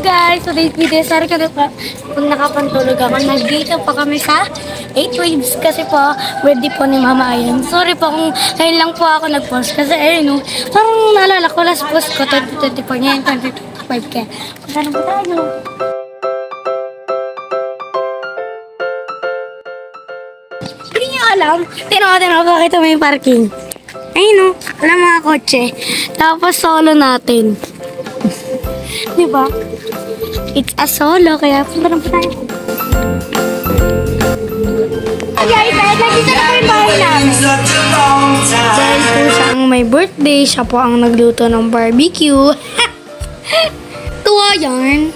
guys! Today's video, sorry ka na pa kung nakapantulog ako. Nag-date pa kami sa 8 waves kasi po, birthday po ni Mama Ayan. Sorry po kung ngayon lang po ako nag-post kasi ayun, no, parang naalala ko, last post ko, 2024 ngayon, 2025 kaya. Punta po tayo. Hindi nyo alam, tinawa bakit may parking. Ayun, no, wala mga kotse. Tapos solo natin. Diba? It's a solo, kaya punta na po tayo. Guys, nandito na po yung bahay namin. Dahil po siyang may birthday, siya po ang nagluto ng barbecue. Tuwa yan.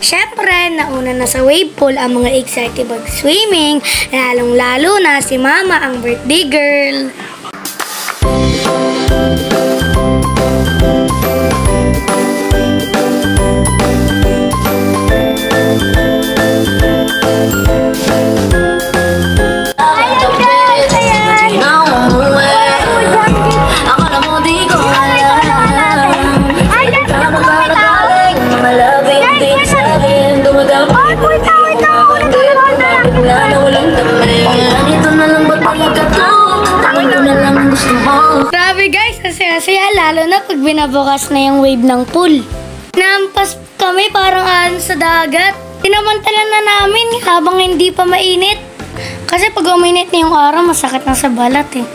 Siyempre, nauna na sa wave pool ang mga excited mag-swimming, lalong-lalo na si Mama, ang birthday girl. Grabe guys, saya lalo na pag binabukas na yung wave ng pool. Nampas kami parang sa dagat. Tinamantalan na namin habang hindi pa mainit. Kasi pag uminit na yung araw, masakit na sa balat eh.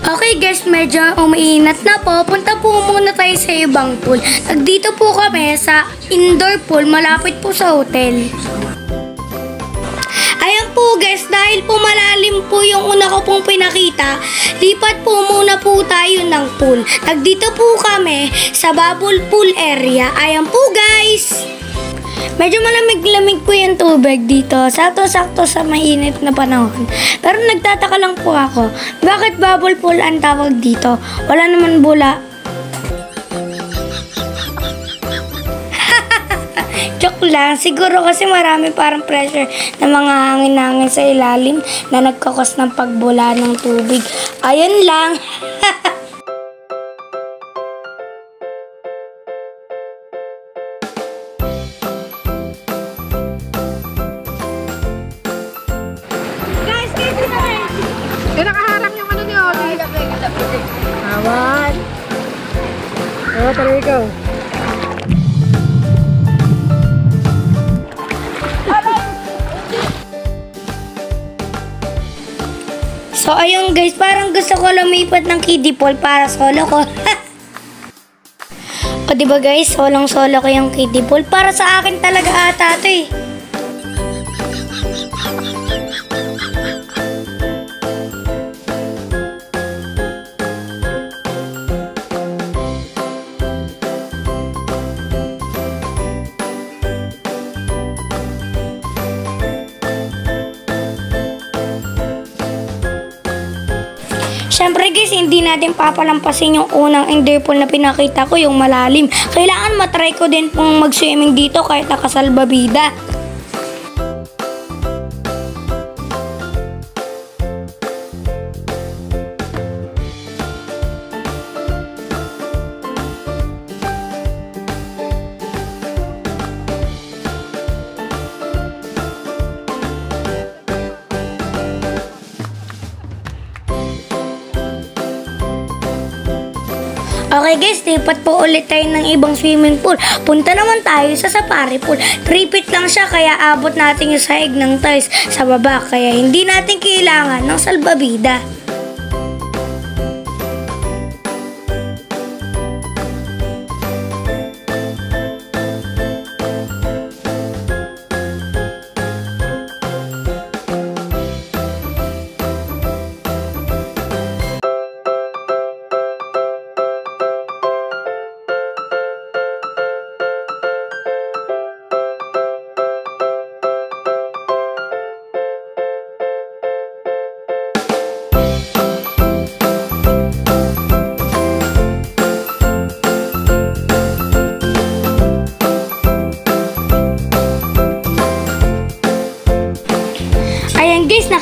Okay guys, medyo umiinat na po. Punta po muna tayo sa ibang pool. Nagdito po kami sa indoor pool, malapit po sa hotel. Ayan po guys, dahil po malalim po yung una ko pong pinakita, lipat po muna po tayo ng pool. Nagdito po kami sa bubble pool area. Ayan po guys. Medyo malamig-lamig po yung tubig dito. Sakto-sakto sa mainit na panahon. Pero nagtataka lang po ako, bakit bubble pool ang tawag dito? Wala naman bula. Joke lang. Siguro kasi marami parang pressure na mga hangin-hangin sa ilalim na nagkakos ng pagbula ng tubig. Ayun lang. Guys, kayo na rin. Nakaharang yung ano niyo. Awan. Oo, talaga ikaw. So, ayun guys, parang gusto ko lumipat ng kiddie pool para solo ko. O diba guys, solong-solo ko yung kiddie pool. Para sa akin talaga ata ito eh. Siyempre guys, hindi natin papalampasin yung unang indoor pool na pinakita ko, yung malalim. Kailangan matry ko din pong mag-swimming dito kahit nakasalbabida. Okay guys, lipat po ulit tayo ng ibang swimming pool. Punta naman tayo sa safari pool. 3 feet lang siya, kaya abot natin yung sahig ng tiles sa baba. Kaya hindi natin kailangan ng salbabida.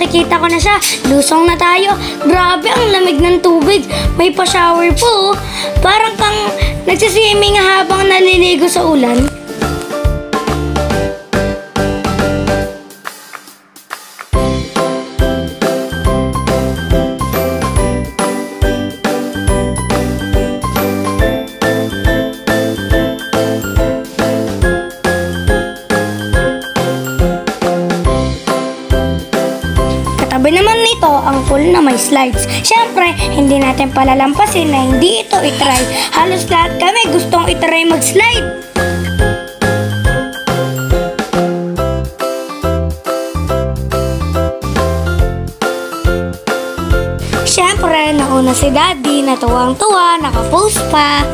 nakikita ko na siya. Lusong na tayo. Grabe, ang lamig ng tubig. May pa-shower po. Parang kang nagsiswimming habang naliligo sa ulan. Katabi naman nito ang pool na may slides. Siyempre, hindi natin palalampasin na hindi ito itry. Halos lahat kami gustong itry mag-slide. Siyempre, nauna si Daddy na tuwang-tuwa, nakapost pa.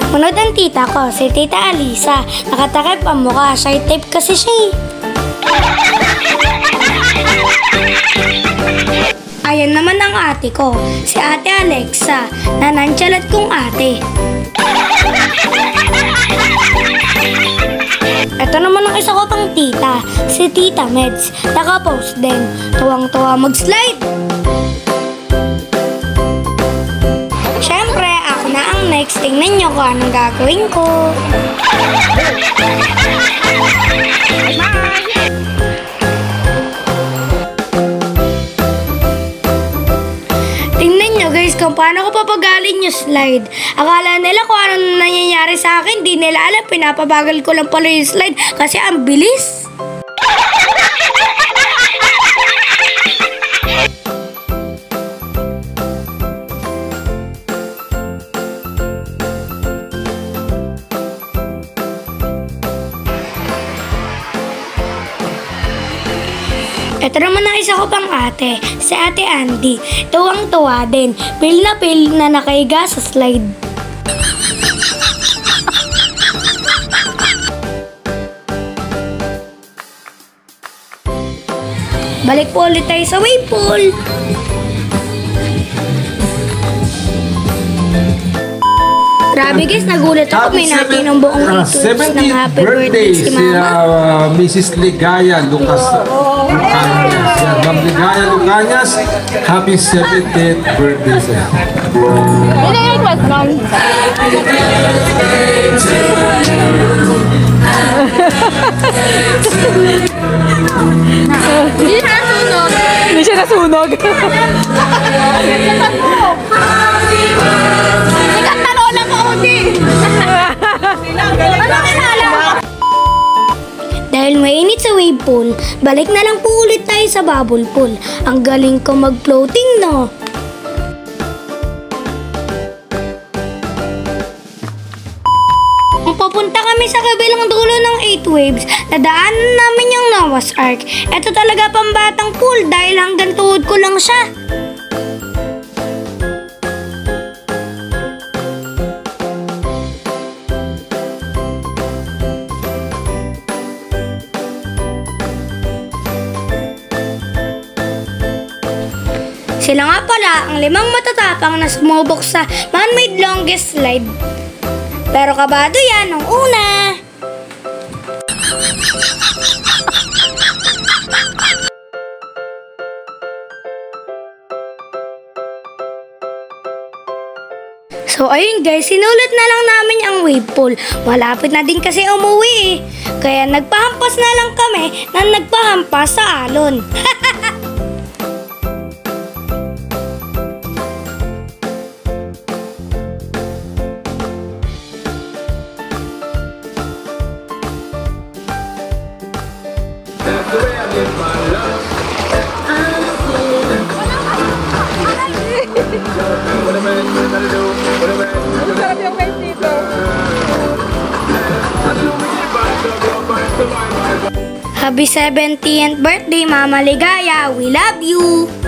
Sunod ang tita ko, si Tita Alisa. Nakatakip ang mukha, shy type kasi siya eh. Ayan naman ang ate ko, si Ate Alexa, na nonchalant kong ate. Ito naman ang isa ko pang tita, si Tita Meds. Nakapost din, tuwang-tuwa mag-slide. Siyempre, ako na ang next. Tingnan nyo kung anong gagawin ko. Tingnan nyo guys kung paano ko papagalin yung slide. Akala nila kung ano nangyayari sa akin. Di nila alam, pinapabagal ko lang pala yung slide kasi ang bilis. Ito naman ang isa ko pang ate, si Ate Andy. Tuwang-tuwa din. Pil na nakahiga sa slide. Balik po ulit tayo sa wave pool. Grabe guys, nagulat ako. May natin ng buong 70th ng happy birthday si Mama. Mrs. Ligaya Lucas Lucanyas. Yan, Ma'am Ligaya Lucanyas, happy 70th birthday sa'yo. Hindi siya nasunog. Dahil mainit sa wave pool, balik na lang po ulit tayo sa bubble pool. Ang galing ko mag-floating, no? Kung papunta kami sa kabilang dulo ng 8 waves, nadaanan namin yung Noah's Ark. Ito talaga pambatang pool dahil hanggang tuhod ko lang siya. Sila nga pala ang 5 matatapang na sumubok sa man-made longest slide. Pero kabado yan nung una. So ayun guys, sinulat na lang namin ang wave pool. Malapit na din kasi umuwi eh. Kaya nagpahampas na lang kami na nagpahampas sa alon. Masarap yung wave dito. Happy 70th birthday, Mama Ligaya. We love you!